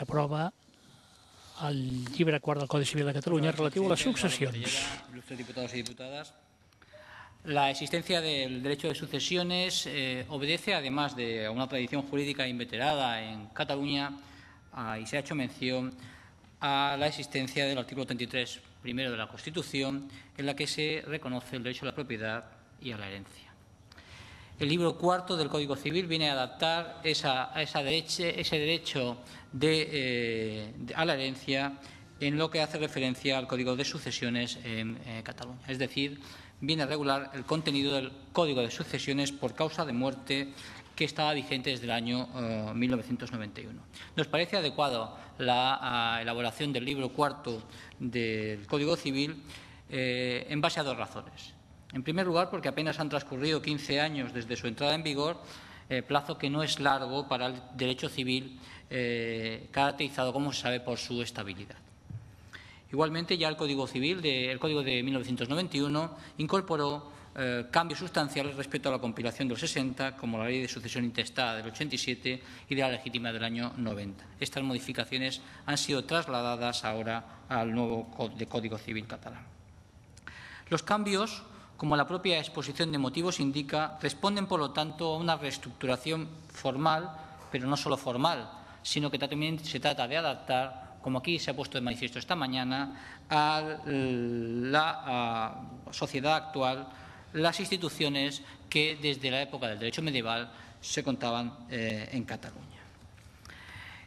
Aprova el llibre quart del Codi Civil de Catalunya relatiu a les successions. Ilustres diputados y diputadas, la existencia del derecho de sucesiones obedece, además de una tradición jurídica inveterada en Cataluña, y se ha hecho mención a la existencia del artículo 33 primero de la Constitución, en la que se reconoce el derecho a la propiedad y a la herencia. El libro cuarto del Código Civil viene a adaptar ese derecho a la herencia en lo que hace referencia al Código de Sucesiones en Cataluña. Es decir, viene a regular el contenido del Código de Sucesiones por causa de muerte que estaba vigente desde el año 1991. Nos parece adecuado la elaboración del libro cuarto del Código Civil en base a dos razones. En primer lugar, porque apenas han transcurrido 15 años desde su entrada en vigor, plazo que no es largo para el derecho civil, caracterizado, como se sabe, por su estabilidad. Igualmente, ya el Código Civil, el Código de 1991, incorporó cambios sustanciales respecto a la compilación del 60, como la Ley de Sucesión Intestada del 87 y de la Legítima del año 90. Estas modificaciones han sido trasladadas ahora al nuevo Código Civil catalán. Los cambios, como la propia exposición de motivos indica, responden, por lo tanto, a una reestructuración formal, pero no solo formal, sino que también se trata de adaptar, como aquí se ha puesto de manifiesto esta mañana, a la sociedad actual, las instituciones que desde la época del derecho medieval se contaban en Cataluña.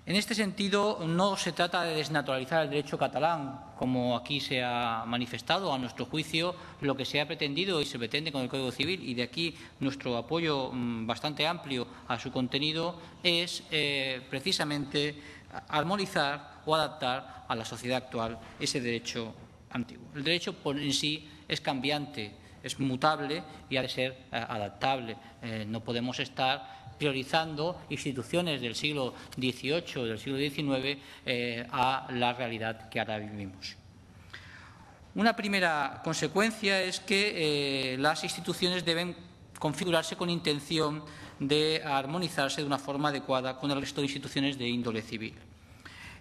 En este sentido, no se trata de desnaturalizar el derecho catalán, como aquí se ha manifestado. A nuestro juicio, lo que se ha pretendido y se pretende con el Código Civil, y de aquí nuestro apoyo bastante amplio a su contenido, es precisamente armonizar o adaptar a la sociedad actual ese derecho antiguo. El derecho en sí es cambiante, es mutable y ha de ser adaptable. No podemos estar priorizando instituciones del siglo XVIII o del siglo XIX a la realidad que ahora vivimos. Una primera consecuencia es que las instituciones deben configurarse con intención de armonizarse de una forma adecuada con el resto de instituciones de índole civil.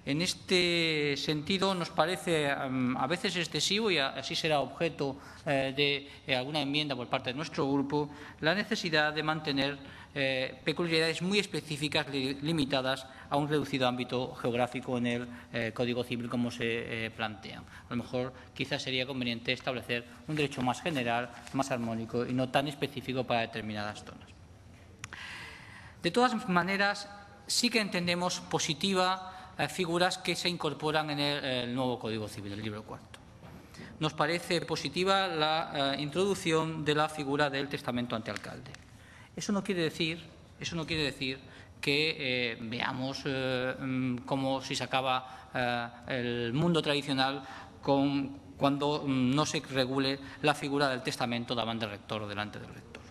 En este sentido, nos parece a veces excesivo, y así será objeto de alguna enmienda por parte de nuestro grupo, la necesidad de mantener peculiaridades muy específicas limitadas a un reducido ámbito geográfico en el Código Civil, como se plantea. A lo mejor quizás sería conveniente establecer un derecho más general, más armónico y no tan específico para determinadas zonas. De todas maneras, sí que entendemos positiva figuras que se incorporan en el nuevo Código Civil, el libro cuarto. Nos parece positiva la introducción de la figura del testamento ante alcalde. Eso no quiere decir que veamos como si se acaba el mundo tradicional cuando no se regule la figura del testamento davant del rector o delante del rector.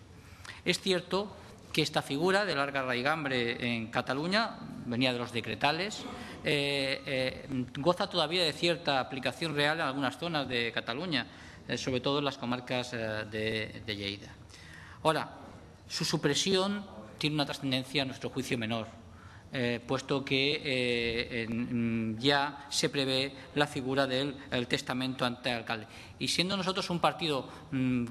Es cierto que esta figura de larga raigambre en Cataluña, venía de los decretales, goza todavía de cierta aplicación real en algunas zonas de Cataluña, sobre todo en las comarcas de Lleida. Ahora, su supresión tiene una trascendencia, a nuestro juicio, menor, puesto que ya se prevé la figura del testamento ante alcalde. Y siendo nosotros un partido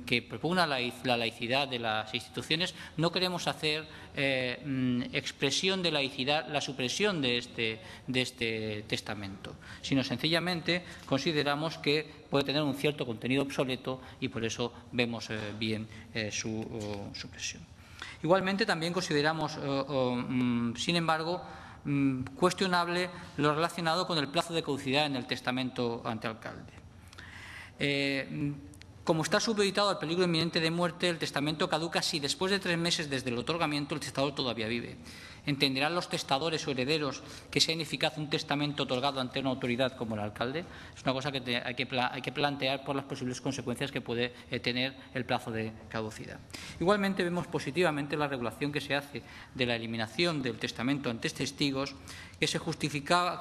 que propugna la laicidad de las instituciones, no queremos hacer expresión de laicidad la supresión de este testamento, sino sencillamente consideramos que puede tener un cierto contenido obsoleto y por eso vemos bien su supresión. Igualmente, también consideramos, sin embargo, cuestionable lo relacionado con el plazo de caducidad en el testamento ante alcalde. Como está supeditado al peligro inminente de muerte, el testamento caduca si después de 3 meses desde el otorgamiento el testador todavía vive. ¿Entenderán los testadores o herederos que sea ineficaz un testamento otorgado ante una autoridad como el alcalde? Es una cosa que hay que plantear por las posibles consecuencias que puede tener el plazo de caducidad. Igualmente, vemos positivamente la regulación que se hace de la eliminación del testamento ante testigos, que se justifica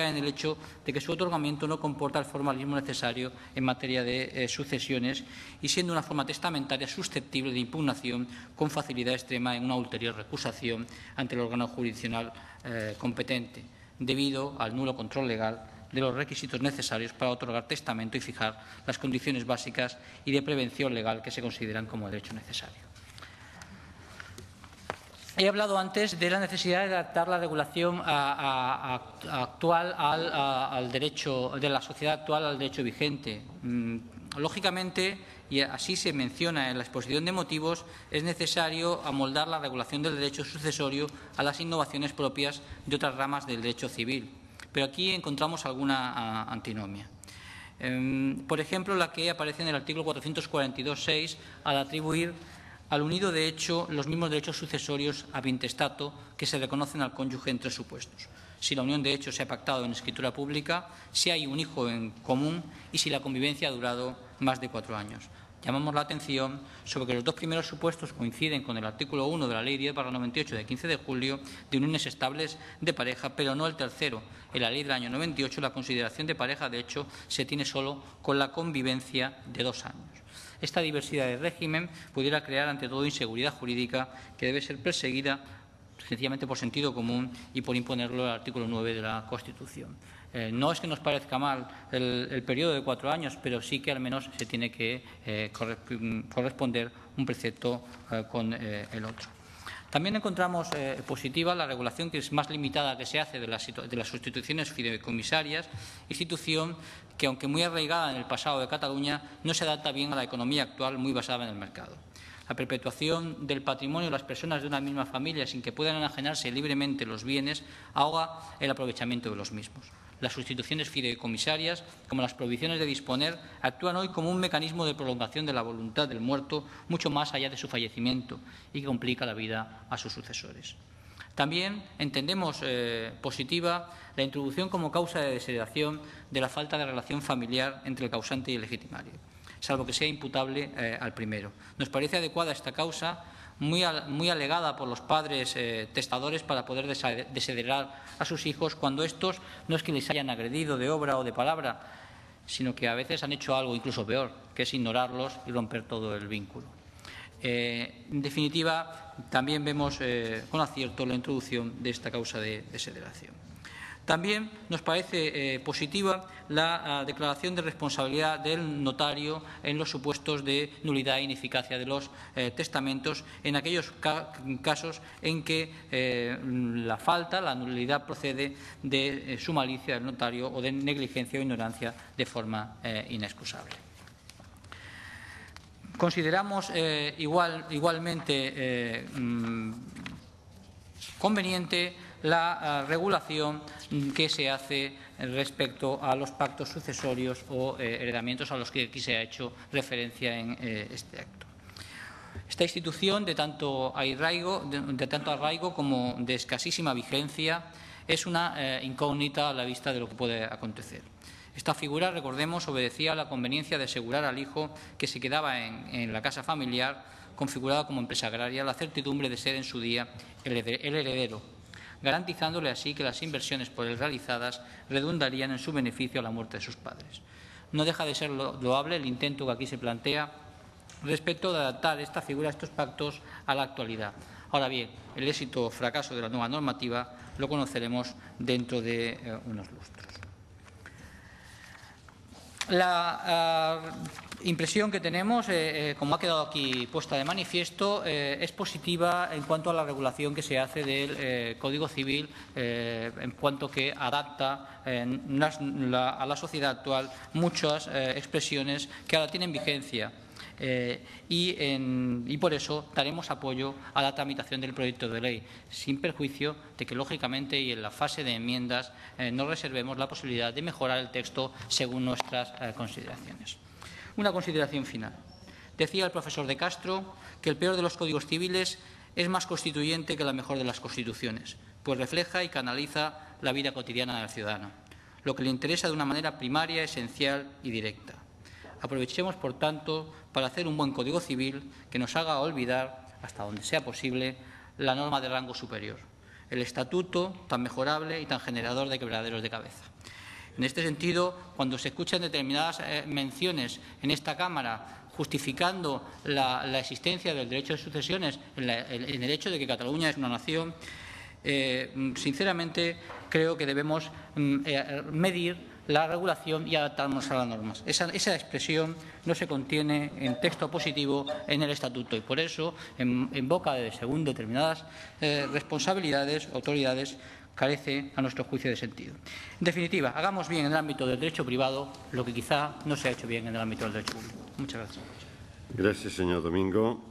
en el hecho de que su otorgamiento no comporta el formalismo necesario en materia de sucesiones y siendo una forma testamentaria susceptible de impugnación con facilidad extrema en una ulterior recusación ante el órgano jurisdiccional competente. debido al nulo control legal de los requisitos necesarios para otorgar testamento y fijar las condiciones básicas y de prevención legal que se consideran como derecho necesario. He hablado antes de la necesidad de adaptar la regulación actual al derecho de la sociedad actual al derecho vigente. Lógicamente, y así se menciona en la exposición de motivos, es necesario amoldar la regulación del derecho sucesorio a las innovaciones propias de otras ramas del derecho civil. Pero aquí encontramos alguna antinomia. Por ejemplo, la que aparece en el artículo 442.6 al atribuir al unido de hecho los mismos derechos sucesorios ab intestato que se reconocen al cónyuge en tres supuestos: si la unión de hecho se ha pactado en escritura pública, si hay un hijo en común y si la convivencia ha durado más de 4 años. Llamamos la atención sobre que los dos primeros supuestos coinciden con el artículo 1 de la Ley 10/98 de 15 de julio de uniones estables de pareja, pero no el tercero. En la Ley del año 98 la consideración de pareja, de hecho, se tiene solo con la convivencia de 2 años. Esta diversidad de régimen pudiera crear, ante todo, inseguridad jurídica que debe ser perseguida sencillamente por sentido común y por imponerlo el artículo 9 de la Constitución. No es que nos parezca mal el periodo de 4 años, pero sí que al menos se tiene que corresponder un precepto con el otro. También encontramos positiva la regulación que es más limitada que se hace de las sustituciones fideicomisarias, institución que, aunque muy arraigada en el pasado de Cataluña, no se adapta bien a la economía actual muy basada en el mercado. La perpetuación del patrimonio de las personas de una misma familia sin que puedan enajenarse libremente los bienes ahoga el aprovechamiento de los mismos. Las sustituciones fideicomisarias, como las prohibiciones de disponer, actúan hoy como un mecanismo de prolongación de la voluntad del muerto mucho más allá de su fallecimiento y que complica la vida a sus sucesores. También entendemos positiva la introducción como causa de desheredación de la falta de relación familiar entre el causante y el legitimario, salvo que sea imputable al primero. Nos parece adecuada esta causa, muy alegada por los padres testadores para poder desheredar a sus hijos cuando estos no es que les hayan agredido de obra o de palabra, sino que a veces han hecho algo incluso peor, que es ignorarlos y romper todo el vínculo. En definitiva, también vemos con acierto la introducción de esta causa de desheredación. También nos parece positiva la declaración de responsabilidad del notario en los supuestos de nulidad e ineficacia de los testamentos en aquellos casos en que la nulidad procede de su malicia del notario o de negligencia o ignorancia de forma inexcusable. Consideramos igualmente conveniente la regulación que se hace respecto a los pactos sucesorios o heredamientos a los que aquí se ha hecho referencia en este acto. Esta institución de tanto arraigo como de escasísima vigencia es una incógnita a la vista de lo que puede acontecer. Esta figura, recordemos, obedecía a la conveniencia de asegurar al hijo que se quedaba en la casa familiar configurada como empresa agraria la certidumbre de ser en su día el heredero, garantizándole así que las inversiones por él realizadas redundarían en su beneficio a la muerte de sus padres. No deja de ser loable el intento que aquí se plantea respecto de adaptar esta figura, estos pactos, a la actualidad. Ahora bien, el éxito o fracaso de la nueva normativa lo conoceremos dentro de unos lustros. La impresión que tenemos, como ha quedado aquí puesta de manifiesto, es positiva en cuanto a la regulación que se hace del Código Civil, en cuanto que adapta a la sociedad actual muchas expresiones que ahora tienen vigencia. Y por eso daremos apoyo a la tramitación del proyecto de ley, sin perjuicio de que, lógicamente, y en la fase de enmiendas, nos reservemos la posibilidad de mejorar el texto según nuestras consideraciones. Una consideración final. Decía el profesor de Castro que el peor de los códigos civiles es más constituyente que la mejor de las constituciones, pues refleja y canaliza la vida cotidiana del ciudadano, lo que le interesa de una manera primaria, esencial y directa. Aprovechemos, por tanto, para hacer un buen Código Civil que nos haga olvidar, hasta donde sea posible, la norma de rango superior, el estatuto tan mejorable y tan generador de quebraderos de cabeza. En este sentido, cuando se escuchan determinadas menciones en esta Cámara justificando la existencia del derecho de sucesiones en el hecho de que Cataluña es una nación, sinceramente creo que debemos medir la regulación y adaptarnos a las normas. Esa expresión no se contiene en texto positivo en el Estatuto y por eso, en boca de, según determinadas responsabilidades, autoridades, carece, a nuestro juicio, de sentido. En definitiva, hagamos bien en el ámbito del derecho privado lo que quizá no se ha hecho bien en el ámbito del derecho público. Muchas gracias. Gracias, señor Domingo.